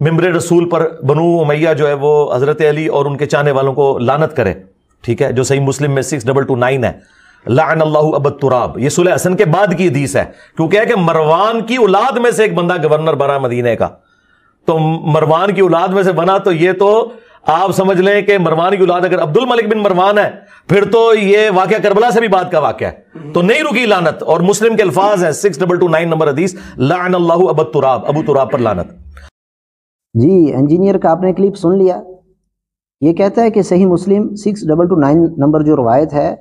ممبر رسول پر بنو امیہ جو ہے وہ حضرت علی اور ان کے چاہنے والوں کو لعنت کرے، ٹھیک ہے، جو صحیح مسلم میں 6229 ہے، لعن اللہ ابا التراب، یہ صلح حسن کے بعد کی حدیث ہے، کیونکہ ہے کہ مروان کی اولاد میں سے ایک بندہ گورنر بنا مدینے کا، تو مروان کی اولاد میں سے بنا، تو یہ تو آپ سمجھ لیں کہ مروان کی اولاد اگر عبد الملک بن مروان ہے پھر تو یہ واقعہ کربلا سے بھی بعد کا واقعہ ہے، تو نہیں رکی لعنت، اور مسلم کے الفاظ ہیں 6229 نمبر حدیث، لعن اللہ ابا التراب، ابو تراب پر لعنت۔ جی انجینئر کا آپ نے کلپ سن لیا، یہ کہتا ہے کہ صحیح مسلم 6229 نمبر جو روایت ہے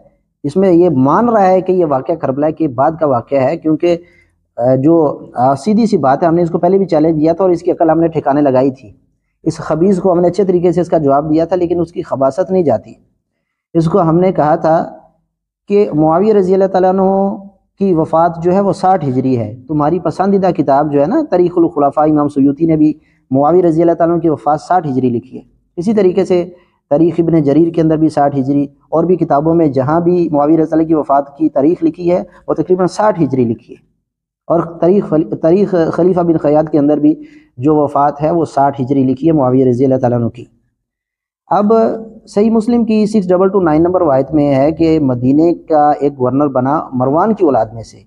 اس میں یہ مان رہا ہے کہ یہ واقعہ کربلا کے بعد کا واقعہ ہے، کیونکہ جو سیدھی سی بات ہے، ہم نے اس کو پہلے بھی چیلنج دیا تھا اور اس کی عقل ہم نے ٹھکانے لگائی تھی، اس خبیث کو ہم نے اچھے طریقے سے اس کا جواب دیا تھا، لیکن اس کی خباثت نہیں جاتی۔ اس کو ہم نے کہا تھا کہ معاویہ رضی اللہ تعالیٰ عنہ کی وفات جو ہے وہ 60 ہجری ہے، تمہاری پسندیدہ کتاب جو ہے نا تاریخ الخلفاء، امام سیوطی نے بھی معاویہ رضی اللہ تعالیٰ عنہ کی وفات 60 ہجری لکھی ہے، اسی طریقے سے تاریخ ابن جریر کے اندر بھی 60 ہجری، اور بھی کتابوں میں جہاں بھی معاویہ رضی اللہ کی وفات کی تاریخ لکھی ہے وہ تقریباً 60 ہجری لکھی ہے، اور تاریخ خلیفہ بن خیاط کے اندر بھی جو وفات ہے وہ 60 ہجری لکھی ہے معاویہ رضی اللہ تعالیٰ عنہ کی۔ اب صحیح مسلم کی 6229 نمبر روایت میں ہے کہ مدینے کا ایک گورنر بنا مروان کی اولاد میں سے،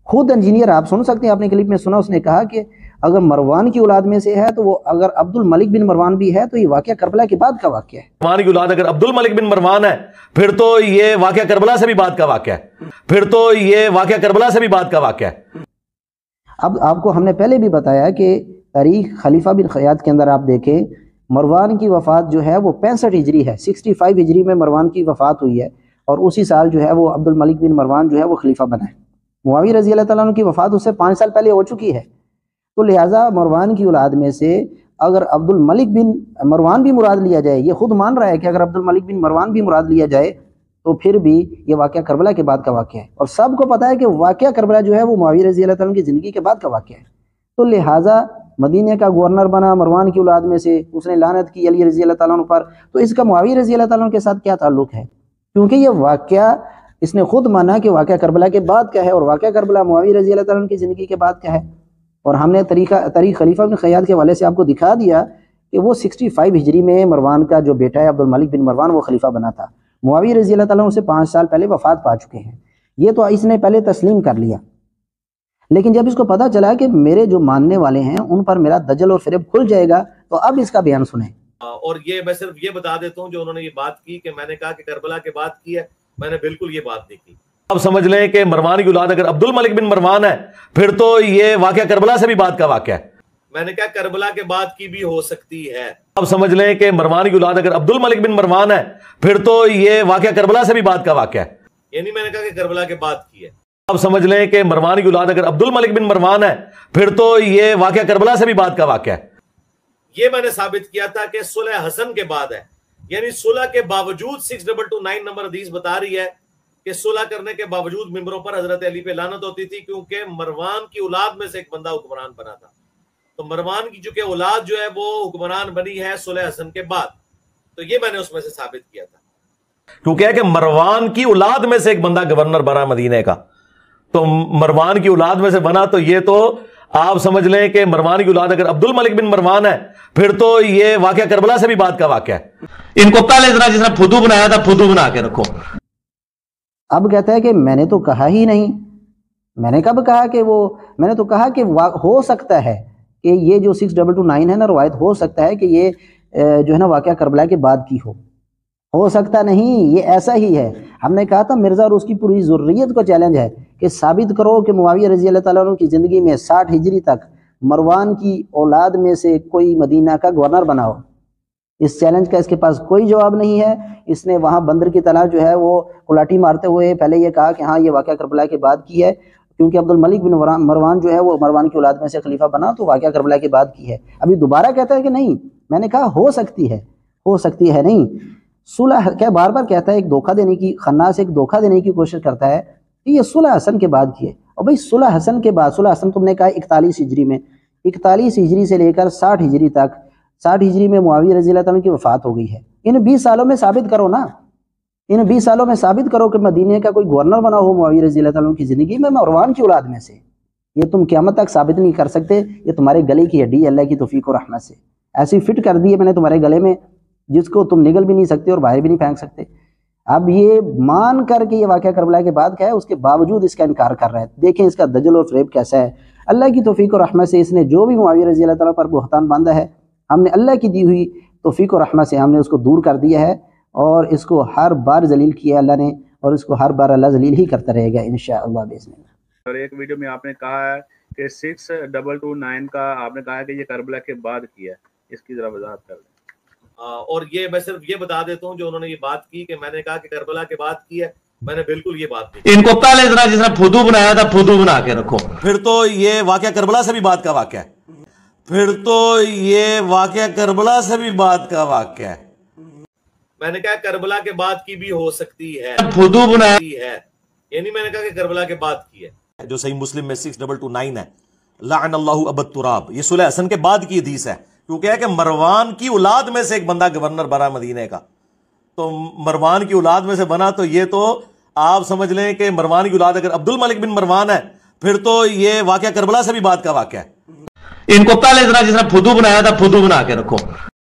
خود انجینئر آپ سن سکتے ہیں، آپ نے کلپ میں سنا، اس نے کہا کہ اگر مروان کی اولاد میں سے ہے تو وہ اگر عبد الملک بن مروان بھی ہے تو یہ واقعہ کربلا کے بعد کا واقعہ ہے۔ مروان کی اولاد اگر عبد الملک بن مروان ہے پھر تو یہ واقعہ کربلا سے بھی بعد کا واقعہ ہے، پھر تو یہ واقعہ کربلا سے بھی بعد کا واقعہ ہے۔ اب آپ کو ہم نے پہلے بھی بتایا کہ تاریخ خلیفہ بن خیاط کے اندر آپ دیکھیں مروان کی وفات جو ہے وہ 65 ہجری ہے، 65 ہجری میں مروان کی وفات ہوئی ہے، اور اسی سال جو ہے وہ عبد الملک بن مروان جو ہے وہ خلیفہ بنا ہے۔ معاویہ رضی اللہ تعالیٰ عنہ کی وفات اس سے 5 سال پہلے ہو چکی ہے، تو لہٰذا مروان کی اولاد میں سے اگر عبد الملک بن مروان بھی مراد لیا جائے، یہ خود مان رہا ہے کہ اگر عبد الملک بن مروان بھی مراد لیا جائے تو پھر بھی یہ واقعہ کربلا کے بعد کا واقعہ ہے، اور سب کو پتہ ہے کہ واقعہ کربلا جو ہے وہ معاویہ رضی اللہ تعالیٰ عنہ کی زندگی کے بعد کا واقعہ ہے، تو لہٰذا مدینے کا گورنر بنا مروان کی اولاد میں سے، اس نے لعنت کی علی رضی اللہ تعالیٰ عنہ پر، تو اس کا معاویہ رضی اللہ تعالیٰ عنہ کے ساتھ کیا تعلق ہے؟ کیونکہ یہ واقعہ اس نے خود مانا کہ واقعہ کربلا کے بعد کا ہے، اور واقعہ کربلا معاویہ رضی اللہ تعالیٰ عنہ کی زندگی کے بعد کا ہے، اور ہم نے تاریخ خلیفہ بن خیاط کے حوالے سے آپ کو دکھا دیا کہ وہ 65 ہجری میں مروان کا جو بیٹا ہے عبد الملک بن مروان وہ خلیفہ بنا تھا، معاویہ رضی اللہ تعالیٰ عنہ سے 5 سال پہلے وفات پا چکے ہیں، یہ تو اس نے پہلے تسلیم کر لیا، لیکن جب اس کو پتہ چلا کہ میرے جو ماننے والے ہیں ان پر میرا دجل اور فریب کھل جائے گا، تو اب اس کا بیان سنیں۔ اور یہ میں صرف یہ بتا دیتا ہوں، جو انہوں نے یہ بات کی کہ میں نے کہا کہ کربلا کے بعد کی ہے، میں نے بالکل یہ بات نہیں کی۔ اب سمجھ لیں کہ مروان کی اولاد اگر عبد الملک بن مروان ہے پھر تو یہ واقعہ کربلا سے بھی بعد کا واقعہ ہے، میں نے کہا کربلا کے بعد کی بھی ہو سکتی ہے۔ اب سمجھ لیں کہ مروان کی اولاد اگر عبد الملک بن مروان ہے پھر تو یہ واقعہ کربلا سے بھی بعد کا واقعہ ہے، یعنی میں نے کہا کہ کربلا کے بعد کی ہے۔ اب سمجھ لیں کہ مروان کی اولاد اگر عبد الملک بن مروان ہے پھر تو یہ واقعہ کربلا سے بھی بعد کا واقعہ ہے۔ یہ میں نے ثابت کیا تھا کہ صلح حسن کے بعد ہے، یعنی صلح کے باوجود 6229 نمبر حدیث بتا رہی ہے کہ صلح کرنے کے باوجود ممبروں پر حضرت علی پہ لعنت ہوتی تھی، کیونکہ مروان کی اولاد میں سے ایک بندہ حکمران بنا تھا، تو مروان کی چونکہ اولاد جو ہے وہ حکمران بنی ہے صلح حسن کے بعد، تو یہ میں نے اس میں سے ثابت کیا تھا، کیونکہ ہے کہ مروان کی اولاد میں سے ایک بندہ گورنر بنا مدینے کا، تو مروان کی اولاد میں سے بنا، تو یہ تو آپ سمجھ لیں کہ مروان کی اولاد اگر عبد الملک بن مروان ہے پھر تو یہ واقعہ کربلا سے بھی بعد کا واقعہ ہے۔ ان کو پہلے ذرا جس نے پھدو بنایا تھا پھدو بنا کے رکھو۔ اب کہتا ہے کہ میں نے تو کہا ہی نہیں، میں نے کب کہا کہ وہ، میں نے تو کہا کہ ہو سکتا ہے کہ یہ جو 6229 ہے نا روایت، ہو سکتا ہے کہ یہ جو ہے نا واقعہ کربلا کے بعد کی ہو سکتا نہیں، یہ ایسا ہی ہے۔ ہم نے کہا تھا مرزا اور اس کی پوری ذریت کو چیلنج ہے کہ ثابت کرو کہ معاویہ رضی اللہ تعالیٰ عنہ کی زندگی میں 60 ہجری تک مروان کی اولاد میں سے کوئی مدینہ کا گورنر بنا ہو۔ اس چیلنج کا اس کے پاس کوئی جواب نہیں ہے۔ اس نے وہاں بندر کی طرح جو ہے وہ کلاٹی مارتے ہوئے پہلے یہ کہا کہ ہاں یہ واقعہ کربلا کے بعد کی ہے، کیونکہ عبد الملک بن مروان جو ہے وہ مروان کی اولاد میں سے خلیفہ بنا، تو واقعہ کربلا کے بعد کی ہے۔ ابھی دوبارہ کہتا ہے کہ نہیں، میں نے کہا ہو سکتی ہے نہیں۔ صلح کیا بار بار کہتا ہے، ایک دھوکہ دینے کی، خناس ایک دھوکہ دینے کی کوشش کرتا ہے کہ یہ صلح حسن کے بعد کی ہے۔ اور بھائی صلح حسن کے بعد، صلح حسن تم نے کہا 41 ہجری میں، 41 ہجری سے لے کر 60 ہجری تک، 60 ہجری میں معاویہ رضی اللہ تعالیٰ کی وفات ہو گئی ہے۔ ان 20 سالوں میں ثابت کرو نا، ان 20 سالوں میں ثابت کرو کہ مدینے کا کوئی گورنر بنا ہو معاویہ رضی اللہ تعالیٰ کی زندگی میں مروان کی اولاد میں سے۔ یہ تم قیامت تک ثابت نہیں کر سکتے، یہ تمہارے گلے کی ہڈی ہے اللہ کی توفیق و رحمت سے، ایسی فٹ کر دی ہے میں نے تمہارے گلے میں جس کو تم نگل بھی نہیں سکتے اور باہر بھی نہیں پھینک سکتے۔ اب یہ مان کر کے یہ واقعہ کربلا کے بعد کیا ہے، اس کے باوجود اس کا انکار کر رہا ہے۔ دیکھیں اس کا دجل اور فریب کیسا ہے۔ اللہ کی توفیق و رحمت سے اس نے جو بھی معاویہ رضی اللہ تعالیٰ پر بہتان باندھا ہے، ہم نے اللہ کی دی ہوئی توفیق و رحمت سے ہم نے اس کو دور کر دیا ہے، اور اس کو ہر بار ذلیل کیا اللہ نے، اور اس کو ہر بار اللہ ذلیل ہی کرتا رہے گا انشاءاللہ باذن اللہ۔ اور ایک ویڈیو میں آپ نے کہا ہے کہ 6229 کا آپ نے کہا ہے کہ یہ کربلا کے بعد کیا ہے، اس کی ذرا وضاحت کر دیں۔ اور یہ میں صرف یہ بتا دیتا ہوں جو انہوں نے یہ بات کی کہ میں نے کہا کہ کربلا کے بعد کی ہے، میں نے بالکل یہ بات نہیں۔ ان کو پہلے ذرا جس نے پھدو بنایا تھا پھدو بنا کے رکھو۔ پھر تو یہ واقعہ کربلا سے بھی بات کا واقعہ ہے، پھر تو یہ واقعہ کربلا سے بھی بات کا واقعہ ہے۔ میں نے کہا کربلا کے بعد کی بھی ہو سکتی ہے، پھدو بنایا ہے، یعنی میں نے کہا کہ کربلا کے بعد کی ہے۔ جو صحیح مسلم میں 6229 ہے، لعن اللہ ابا التراب، یہ صلح حسن کے بعد کی حدیث ہے، کیونکہ ہے کہ مروان کی اولاد میں سے ایک بندہ گورنر بنا مدینے کا، تو مروان کی اولاد میں سے بنا، تو یہ تو آپ سمجھ لیں کہ مروان کی اولاد اگر عبد الملک بن مروان ہے، پھر تو یہ واقعہ کربلا سے بھی بات کا واقعہ ہے۔ ان کو پہلے ذرا جس نے پھدو بنایا تھا پھدو بنا کے رکھو۔